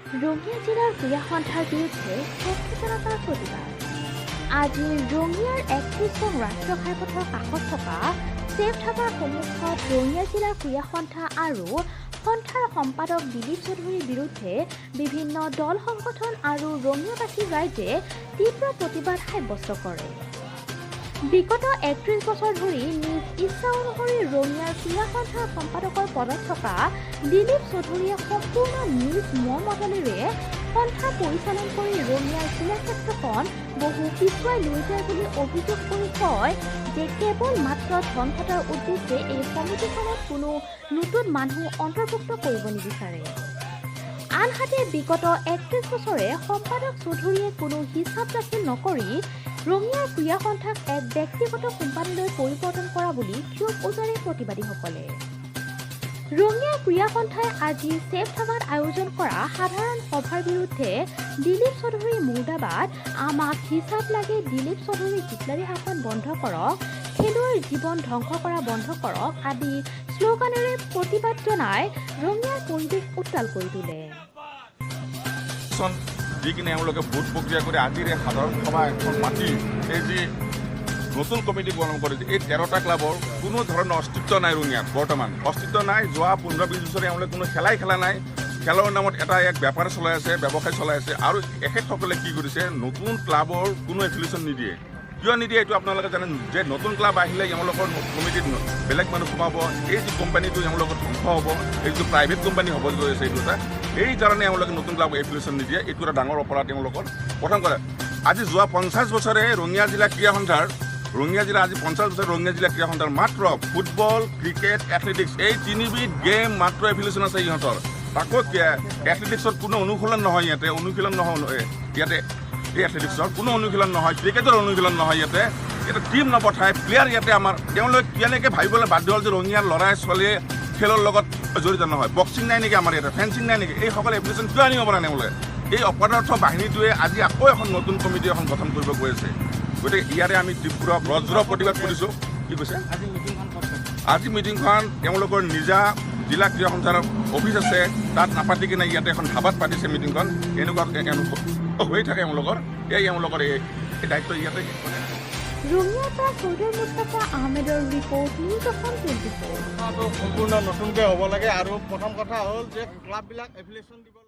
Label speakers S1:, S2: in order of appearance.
S1: ৰঙিয়া জিলাৰ ক্ৰীড়া সন্থাৰ বিৰুদ্ধে সচেতনতাৰ প্ৰতিবাদ। আজি ৰঙিয়াৰ ৩১ নং ৰাষ্ট্ৰীয় ঘাইপথৰ কাষত থকা ছেফ ধাবাৰ সন্মুখত ৰঙিয়া জিলাৰ ক্ৰীড়া সন্থা আৰু সন্থাৰ সম্পাদক দিলীপ চৌধুৰীৰ বিৰুদ্ধে বিভিন্ন দল সংগঠন আৰু ৰঙিয়াবাসী ৰাইজে তীব্ৰ প্ৰতিবাদ সাব্যস্ত কৰে। বিগত ৩১ বছৰ ধৰি নিজ ইচ্ছা অনুসৰি ৰঙিয়াৰ ক্ৰীড়া সন্থাৰ সম্পাদকৰ পদত থকা দিলীপ চৌধুৰীয়ে সম্পূৰ্ণ নিজ মন মতলেৰে সন্থা পৰিচালন কৰি ৰঙিয়াৰ ক্ৰীড়া ক্ষেত্ৰখন বহু পিছুৱাই লৈ যায় বুলি অভিযোগ কৰি কয় যে কেৱল মাত্ৰ ধন ঘটাৰ উদ্দেশ্যে এই সমিতিখনত কোনো নতুন মানুহ অন্তৰ্ভুক্ত কৰিব নিবিচাৰে। আনহাতে বিগত ৩১ বছৰে সম্পাদক চৌধুৰীয়ে কোনো হিচাপ দাখিল নকৰি ৰঙিয়াৰ ক্ৰীড়া সন্থাক এক ব্যক্তিগত কোম্পানীলৈ পৰিৱৰ্তন কৰা বুলি ক্ষোভ উজাৰে প্ৰতিবাদীসকলে। ৰঙিয়াৰ ক্ৰীড়া সন্থাই আজি ছেফ ধাবাত আয়োজন কৰা সাধাৰণ সভাৰ বিৰুদ্ধে দিলীপ চৌধুৰীৰ মুৰ্দাবাদ, আমাক হিচাপ লাগে, দিলীপ চৌধুৰীৰ হিটলাৰী শাসন বন্ধ কৰক, খেলুৱৈৰ জীৱন ধ্বংস কৰা বন্ধ কৰক আদি শ্লোগানেৰে প্ৰতিবাদ জনাই ৰঙিয়াৰ পৰিৱেশ উত্তাল কৰি তোলে।
S2: যিখিনি এওঁলোকে ভোট প্ৰক্ৰিয়া কৰি আজিৰ এই সাধাৰণ সভা এখন মাতি এই যি নতুন কমিটি গঠন কৰিছে, এই ১৩টা ক্লাবৰ কোনো ধৰণৰ অস্তিত্ব নাই। ৰঙিয়াত বৰ্তমান অস্তিত্ব নাই। যোৱা ১৫-২০ বছৰে এওঁলোকে কোনো খেলাই খেলা নাই। খেলৰ নামত এটা এক বেপাৰ চলাই আছে, ব্যৱসায় চলাই আছে। আৰু এখেতসকলে কি কৰিছে, নতুন ক্লাবৰ কোনো এফিলিয়েশ্যন নিদিয়ে। কিয় নিদিয়ে এইটো আপোনালোকে জানে যে নতুন ক্লাব আহিলে এওঁলোকৰ কমিটিত বেলেগ মানুহ সোমাব, এই যি কোম্পানীটো এওঁলোকৰ ধ্বংস হ'ব, এই যিটো প্ৰাইভেট কোম্পানী হ'ব গৈ আছে এইটো এটা, এই কাৰণে এওঁলোকে নতুন ক্লাব এফিলিয়েশ্যন নিদিয়ে। এইটো এটা ডাঙৰ অপৰাধ এওঁলোকৰ। প্ৰথম কথা, আজি যোৱা ৫০ বছৰে ৰঙিয়া জিলা ক্ৰীড়া সন্থাৰ আজি ৫০ বছৰ ৰঙিয়া জিলা ক্ৰীড়া সন্থাৰ মাত্ৰ ফুটবল, ক্ৰিকেট, এথলেটিক্স এই তিনিবিধ গেম মাত্ৰ এফিলিয়েশ্যন আছে ইহঁতৰ। তাকো এথলেটিক্সৰ কোনো অনুশীলন নহয় ইয়াতে, ইয়াতে এই এথলেটিক্সৰ কোনো অনুশীলন নহয়, ক্ৰিকেটৰ অনুশীলন নহয়। ইয়াতে টীম নপঠায়, প্লেয়াৰ ইয়াতে আমাৰ তেওঁলোকে কেনেকৈ ভাবিবলৈ বাধ্য হ'ল যে ৰঙিয়াৰ ল'ৰাই ছোৱালীয়ে খেলৰ লগত জড়িত নহয়। বক্সিং নাই নেকি আমাৰ ইয়াতে, ফেন্সিং নাই নেকি? এইসকলে এপ্লিকেশ্যন কিয় আনিব পৰা নাই তেওঁলোকে? এই অপদাৰ্থ বাহিনীটোৱে আজি আকৌ এখন নতুন কমিটি এখন গঠন কৰিব গৈ আছে। গতিকে ইয়াৰে আমি তীব্ৰ বজ্ৰ প্ৰতিবাদ কৰিছোঁ। কি কৈছে? আজি মিটিংখন তেওঁলোকৰ নিজা জিলা ক্ৰীড়া সন্থাৰ অফিচ আছে, তাত নাপাতি কিনে ইয়াতে এখন ধাবাত পাতিছে মিটিংখন। এনেকুৱা হৈ থাকে এওঁলোকৰ, এওঁলোকৰ এই দায়িত্ব ইয়াতে।
S1: ৰঙিয়াৰ পৰা চৌধুৰী মুস্তাফা আহমেদৰ ৰিপৰ্ট, নিউজ অসম 24।
S3: সম্পূৰ্ণ নতুনকৈ হ'ব লাগে। আৰু প্ৰথম কথা হ'ল যে ক্লাববিলাক এফিলিয়েশ্যন দিব লাগে।